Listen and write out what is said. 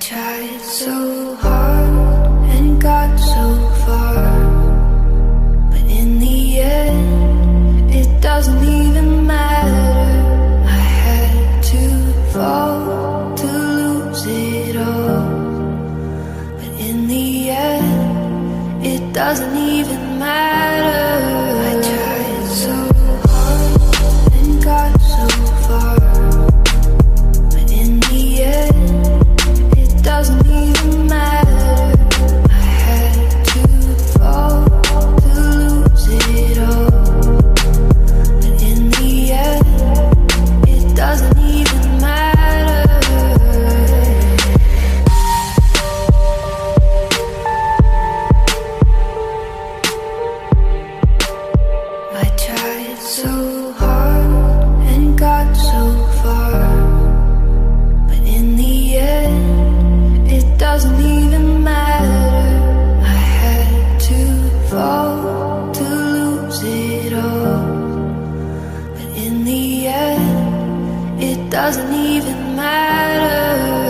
tried so hard and got so far, but in the end, it doesn't even matter. I had to fall to lose it all, but in the end, it doesn't even matter. I tried so hard and got so far, but in the end, it doesn't even matter. I had to fall to lose it all, but in the end, it doesn't even matter. I tried so hard and got so far, but in the end, it doesn't even matter. I had to fall to lose it all, but in the end, it doesn't even matter.